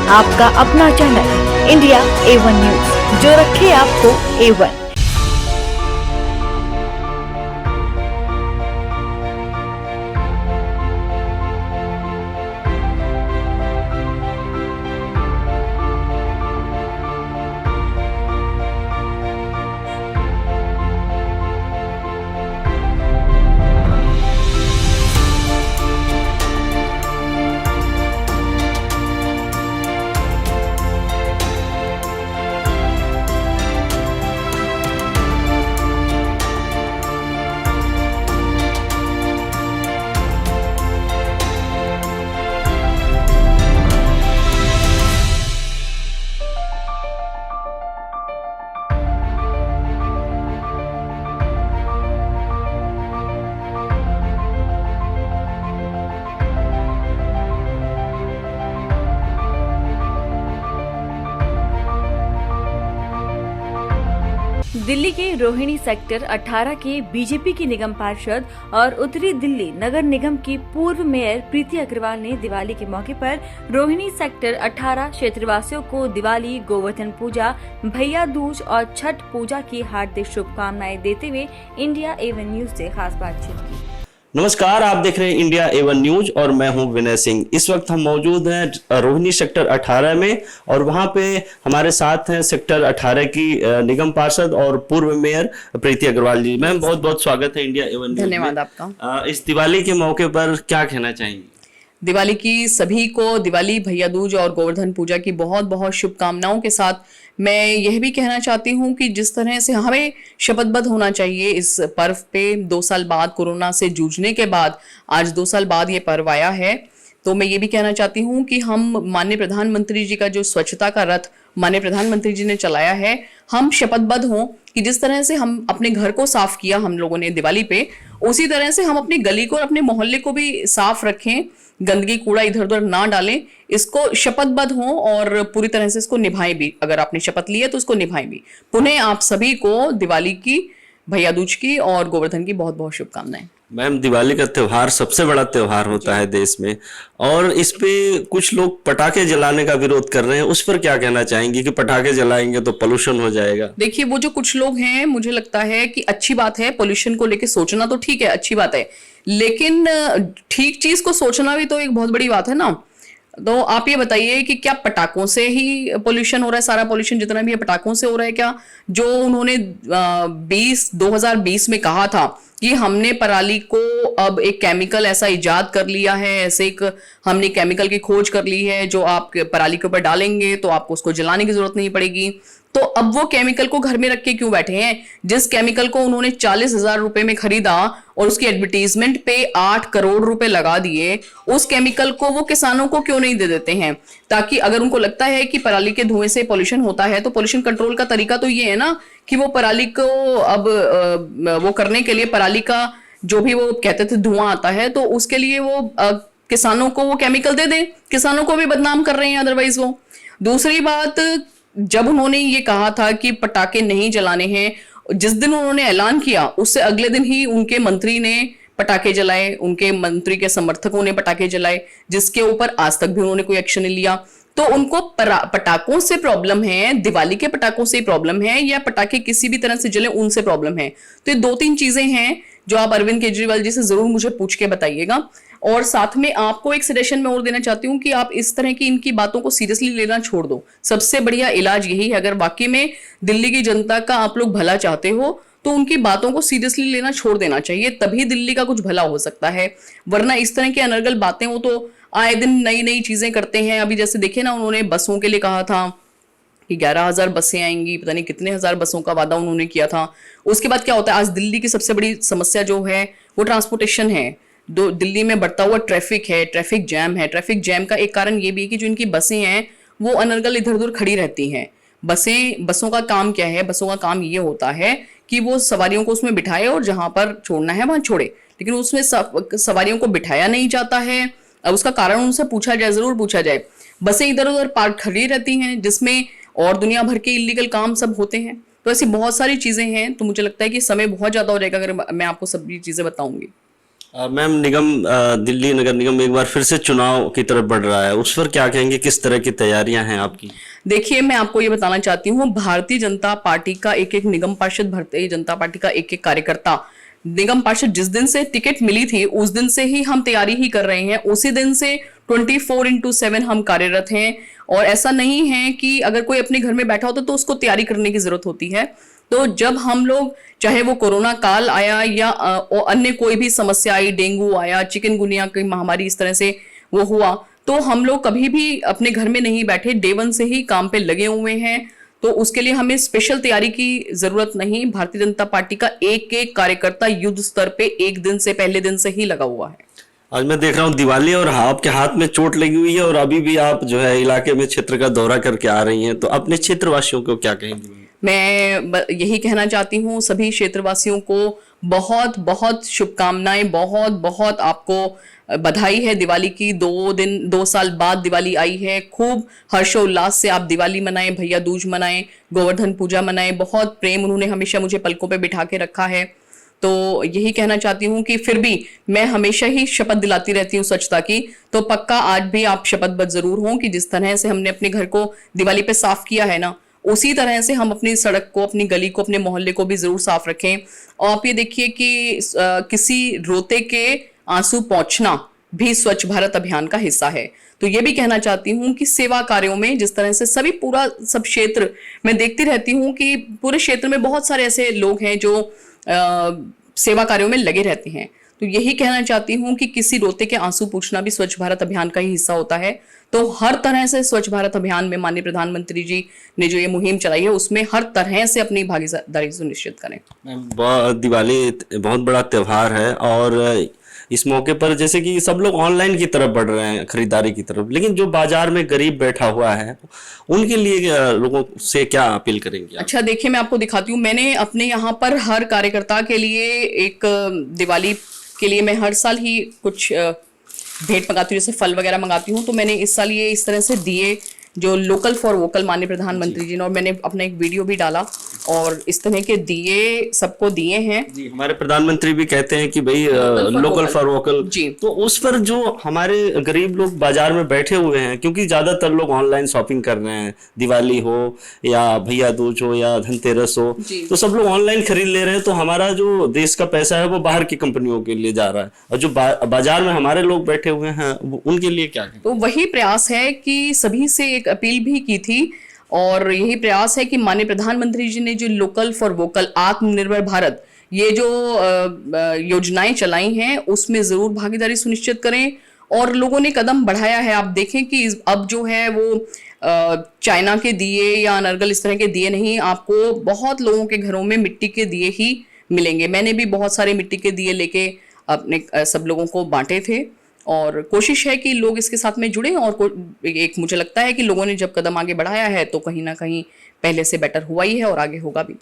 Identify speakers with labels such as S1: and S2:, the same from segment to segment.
S1: आपका अपना channel India A1 news, जो रखे आपको A1। दिल्ली के रोहिणी सेक्टर 18 के बीजेपी की निगम पार्षद और उत्तरी दिल्ली नगर निगम की पूर्व मेयर प्रीति अग्रवाल ने दिवाली के मौके पर रोहिणी सेक्टर 18 क्षेत्रवासियों को दिवाली, गोवर्धन पूजा, भैया दूज और छठ पूजा की हार्दिक शुभकामनाएं देते हुए इंडिया A1 न्यूज से खास बातचीत की।
S2: नमस्कार, आप देख रहे हैं इंडिया A1 न्यूज और मैं हूं विनय सिंह। इस वक्त हम मौजूद हैं रोहिणी सेक्टर 18 में और वहां पे हमारे साथ हैं सेक्टर 18 की निगम पार्षद और पूर्व मेयर प्रीति अग्रवाल जी। मैम, बहुत बहुत स्वागत है इंडिया A1 न्यूज।
S3: धन्यवाद आपका।
S2: इस दिवाली के मौके पर क्या कहना चाहेंगे?
S3: दिवाली की सभी को दिवाली, भैया दूज और गोवर्धन पूजा की बहुत बहुत शुभकामनाओं के साथ मैं यह भी कहना चाहती हूँ कि जिस तरह से हमें शपथबद्ध होना चाहिए इस पर्व पे, 2 साल बाद कोरोना से जूझने के बाद आज 2 साल बाद ये पर्व आया है, तो मैं ये भी कहना चाहती हूँ कि हम माननीय प्रधानमंत्री जी का जो स्वच्छता का रथ माननीय प्रधानमंत्री जी ने चलाया है, हम शपथबद्ध हों कि जिस तरह से हम अपने घर को साफ किया हम लोगों ने दिवाली पे, उसी तरह से हम अपनी गली को और अपने मोहल्ले को भी साफ रखें, गंदगी कूड़ा इधर उधर ना डालें, इसको शपथबद्ध हों और पूरी तरह से इसको निभाएं भी। अगर आपने शपथ ली है तो इसको निभाएं भी। पुनः आप सभी को दिवाली की, भैया दूज की और गोवर्धन की बहुत बहुत शुभकामनाएं।
S2: मैम, दिवाली का त्योहार सबसे बड़ा त्योहार होता है देश में और इस पे कुछ लोग पटाखे जलाने का विरोध कर रहे हैं, उस पर क्या कहना चाहेंगे कि पटाखे जलाएंगे तो पोल्यूशन हो जाएगा?
S3: देखिए, वो जो कुछ लोग हैं, मुझे लगता है कि अच्छी बात है, पोल्यूशन को लेके सोचना तो ठीक है, अच्छी बात है, लेकिन ठीक चीज को सोचना भी तो एक बहुत बड़ी बात है ना। तो आप ये बताइए कि क्या पटाखों से ही पोल्यूशन हो रहा है? सारा पोल्यूशन जितना भी है पटाखों से हो रहा है क्या? जो उन्होंने 2020 में कहा था कि हमने पराली को अब एक केमिकल ऐसा इजाद कर लिया है, ऐसे एक हमने केमिकल की खोज कर ली है जो आप पराली के ऊपर डालेंगे तो आपको उसको जलाने की जरूरत नहीं पड़ेगी। तो अब वो केमिकल को घर में रख के क्यों बैठे हैं? जिस केमिकल को उन्होंने 40,000 रुपए में खरीदा और उसकी एडवर्टीजमेंट पे 8 करोड़ रुपए लगा दिए, उस केमिकल को वो किसानों को क्यों नहीं दे देते हैं? ताकि अगर उनको लगता है कि पराली के धुएं से पॉल्यूशन होता है तो पॉल्यूशन कंट्रोल का तरीका तो ये है ना कि वो पराली को अब वो करने के लिए पराली का जो भी वो कहते थे धुआं आता है, तो उसके लिए वो किसानों को वो केमिकल दे दें। किसानों को भी बदनाम कर रहे हैं अदरवाइज वो। दूसरी बात, जब उन्होंने ये कहा था कि पटाखे नहीं जलाने हैं, जिस दिन उन्होंने ऐलान किया उससे अगले दिन ही उनके मंत्री ने पटाखे जलाए, उनके मंत्री के समर्थकों ने पटाखे जलाए, जिसके ऊपर आज तक भी उन्होंने कोई एक्शन नहीं लिया। तो उनको पटाखों से प्रॉब्लम है, दिवाली के पटाखों से प्रॉब्लम है या पटाखे किसी भी तरह से जले उनसे प्रॉब्लम है? तो ये 2-3 चीजें हैं जो आप अरविंद केजरीवाल जी से जरूर मुझे पूछ के बताइएगा। और साथ में आपको एक सजेशन मैं और देना चाहती हूँ कि आप इस तरह की इनकी बातों को सीरियसली लेना छोड़ दो। सबसे बढ़िया इलाज यही है, अगर वाकई में दिल्ली की जनता का आप लोग भला चाहते हो तो उनकी बातों को सीरियसली लेना छोड़ देना चाहिए, तभी दिल्ली का कुछ भला हो सकता है। वरना इस तरह की अनर्गल बातें वो तो आए दिन नई नई चीजें करते हैं। अभी जैसे देखे ना, उन्होंने बसों के लिए कहा था कि 11,000 बसें आएंगी, पता नहीं कितने हजार बसों का वादा उन्होंने किया था। उसके बाद क्या होता है, आज दिल्ली की सबसे बड़ी समस्या जो है वो ट्रांसपोर्टेशन है। दिल्ली में बढ़ता हुआ ट्रैफिक है, ट्रैफिक जैम है। ट्रैफिक जैम का एक कारण ये भी है कि जो इनकी बसें हैं वो अनर्गल इधर उधर खड़ी रहती हैं। बसों का काम क्या है? बसों का काम ये होता है कि वो सवारियों को उसमें बिठाए और जहां पर छोड़ना है वहां छोड़े, लेकिन उसमें सवारियों को बिठाया नहीं जाता है। अब उसका कारण उनसे पूछा जाए, जरूर पूछा जाए। बसें इधर उधर पार्क खड़ी रहती हैं जिसमें और दुनिया भर के इलीगल काम सब होते हैं। तो ऐसी बहुत सारी चीजें हैं। तो मुझे लगता है कि समय बहुत ज्यादा हो जाएगा अगर मैं आपको सब ये चीजें बताऊंगी।
S2: मैम दिल्ली नगर निगम एक बार फिर से चुनाव की तरफ बढ़ रहा है, उस पर क्या कहेंगे, किस तरह की तैयारियां हैं आपकी?
S3: देखिए, मैं आपको ये बताना चाहती हूँ, भारतीय जनता पार्टी का एक एक निगम पार्षद, भारतीय जनता पार्टी का एक एक कार्यकर्ता, निगम पार्षद जिस दिन से टिकट मिली थी उस दिन से ही हम तैयारी ही कर रहे हैं। उसी दिन से 24/7 हम कार्यरत हैं। और ऐसा नहीं है कि अगर कोई अपने घर में बैठा होता तो उसको तैयारी करने की जरूरत होती है। तो जब हम लोग, चाहे वो कोरोना काल आया या अन्य कोई भी समस्या आई, डेंगू आया, चिकनगुनिया की महामारी इस तरह से वो हुआ, तो हम लोग कभी भी अपने घर में नहीं बैठे, डे 1 से ही काम पे लगे हुए हैं। तो उसके लिए हमें स्पेशल तैयारी की जरूरत नहीं। भारतीय जनता पार्टी का एक एक कार्यकर्ता युद्ध स्तर पे एक दिन से, पहले दिन से ही लगा हुआ है।
S2: आज मैं देख रहा हूँ दिवाली और आपके हाथ में चोट लगी हुई है और अभी भी आप जो है इलाके में क्षेत्र का दौरा करके आ रही हैं, तो अपने क्षेत्रवासियों को क्या कहेंगे?
S3: मैं यही कहना चाहती हूँ सभी क्षेत्रवासियों को बहुत बहुत शुभकामनाएं, बहुत बहुत आपको बधाई है दिवाली की। 2 साल बाद दिवाली आई है। खूब हर्षोल्लास से आप दिवाली मनाएं, भैया दूज मनाएं, गोवर्धन पूजा मनाएं। बहुत प्रेम उन्होंने हमेशा मुझे पलकों पे बिठा के रखा है। तो यही कहना चाहती हूँ कि फिर भी मैं हमेशा ही शपथ दिलाती रहती हूँ स्वच्छता की, तो पक्का आज भी आप शपथबद्ध जरूर हों कि जिस तरह से हमने अपने घर को दिवाली पे साफ किया है ना, उसी तरह से हम अपनी सड़क को, अपनी गली को, अपने मोहल्ले को भी जरूर साफ रखें। और आप ये देखिए कि किसी रोते के आंसू पहुंचना भी स्वच्छ भारत अभियान का हिस्सा है। तो ये भी कहना चाहती हूँ कि सेवा कार्यों में जिस तरह से सब क्षेत्र मैं देखती रहती हूँ कि पूरे क्षेत्र में बहुत सारे ऐसे लोग हैं जो सेवा कार्यों में लगे रहते हैं। तो यही कहना चाहती हूँ कि किसी रोते के आंसू पूछना भी स्वच्छ भारत अभियान का ही हिस्सा होता है। तो हर तरह से स्वच्छ भारत अभियान में माननीय प्रधानमंत्री जी ने जो ये मुहिम चलाई है उसमें हर तरह से अपनी भागीदारी सुनिश्चित करें।
S2: दिवाली बहुत बड़ा त्योहार है और इस मौके पर जैसे कि सब लोग ऑनलाइन की तरफ बढ़ रहे हैं, खरीदारी की तरफ, लेकिन जो बाजार में गरीब बैठा हुआ है उनके लिए लोगों से क्या अपील करेंगे?
S3: अच्छा देखिए, मैं आपको दिखाती हूँ। मैंने अपने यहाँ पर हर कार्यकर्ता के लिए एक दिवाली के लिए मैं हर साल ही कुछ भेंट मंगाती हूँ, जैसे फल वगैरह मंगाती हूँ। तो मैंने इस साल ये इस तरह से दिए जो लोकल फॉर वोकल माननीय प्रधानमंत्री जी ने, और मैंने अपना एक वीडियो भी डाला और इस तरह के दिए सबको दिए हैं।
S2: जी, हमारे प्रधानमंत्री भी कहते हैं कि भाई लोकल फॉर वोकल जी। तो उस पर जो हमारे गरीब लोग बाजार में बैठे हुए हैं, क्योंकि ज्यादातर लोग ऑनलाइन शॉपिंग कर रहे हैं, दिवाली हो या भैया दूज हो या धनतेरस हो, तो सब लोग ऑनलाइन खरीद ले रहे हैं। तो हमारा जो देश का पैसा है वो बाहर की कंपनियों के लिए जा रहा है, और जो बाजार में हमारे लोग बैठे हुए हैं उनके लिए क्या है? तो
S3: वही प्रयास है कि सभी से एक अपील भी की थी, और यही प्रयास है कि माननीय प्रधानमंत्री जी ने जो लोकल फॉर वोकल, आत्मनिर्भर भारत, ये जो योजनाएं चलाई हैं उसमें जरूर भागीदारी सुनिश्चित करें। और लोगों ने कदम बढ़ाया है। आप देखें कि अब जो है वो चाइना के दिए या अनर्गल इस तरह के दिए नहीं, आपको बहुत लोगों के घरों में मिट्टी के दिए ही मिलेंगे। मैंने भी बहुत सारे मिट्टी के दिए लेके अपने सब लोगों को बांटे थे, और कोशिश है कि लोग इसके साथ में जुड़े। और एक मुझे लगता है कि लोगों ने जब कदम आगे बढ़ाया है तो कहीं ना कहीं पहले से बेटर हुआ ही है और आगे होगा भी।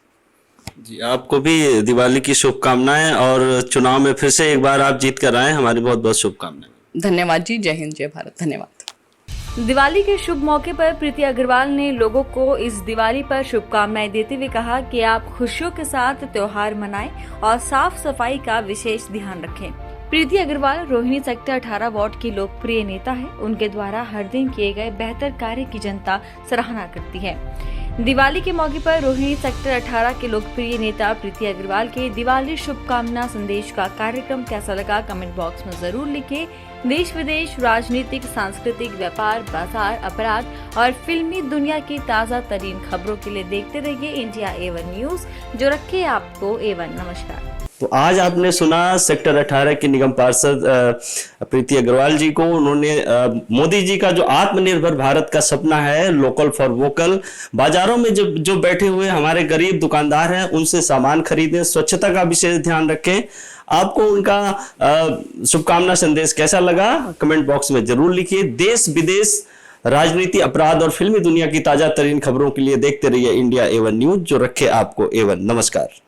S2: जी, आपको भी दिवाली की शुभकामनाएं, और चुनाव में फिर से एक बार आप जीत कर आए, हमारी बहुत बहुत शुभकामनाएं।
S3: धन्यवाद जी। जय हिंद, जय भारत। धन्यवाद।
S1: दिवाली के शुभ मौके पर प्रीति अग्रवाल ने लोगों को इस दिवाली पर शुभकामनाएं देते हुए कहा कि आप खुशियों के साथ त्योहार मनाएं और साफ सफाई का विशेष ध्यान रखें। प्रीति अग्रवाल रोहिणी सेक्टर 18 वार्ड की लोकप्रिय नेता है। उनके द्वारा हर दिन किए गए बेहतर कार्य की जनता सराहना करती है। दिवाली के मौके पर रोहिणी सेक्टर 18 के लोकप्रिय नेता प्रीति अग्रवाल के दिवाली शुभकामना संदेश का कार्यक्रम कैसा लगा कमेंट बॉक्स में जरूर लिखें। देश विदेश, राजनीतिक, सांस्कृतिक, व्यापार, बाजार, अपराध और फिल्मी दुनिया की ताज़ा तरीन खबरों के लिए देखते रहिए इंडिया A1 न्यूज, जो रखे आपको A1। नमस्कार।
S2: तो आज आपने सुना सेक्टर 18 की निगम पार्षद प्रीति अग्रवाल जी को। उन्होंने मोदी जी का जो आत्मनिर्भर भारत का सपना है, लोकल फॉर वोकल, बाजारों में जो बैठे हुए हमारे गरीब दुकानदार हैं उनसे सामान खरीदें, स्वच्छता का विशेष ध्यान रखें। आपको उनका शुभकामना संदेश कैसा लगा कमेंट बॉक्स में जरूर लिखिए। देश विदेश, राजनीति, अपराध और फिल्मी दुनिया की ताजा तरीन खबरों के लिए देखते रहिए इंडिया A1 न्यूज, जो रखे आपको A1। नमस्कार।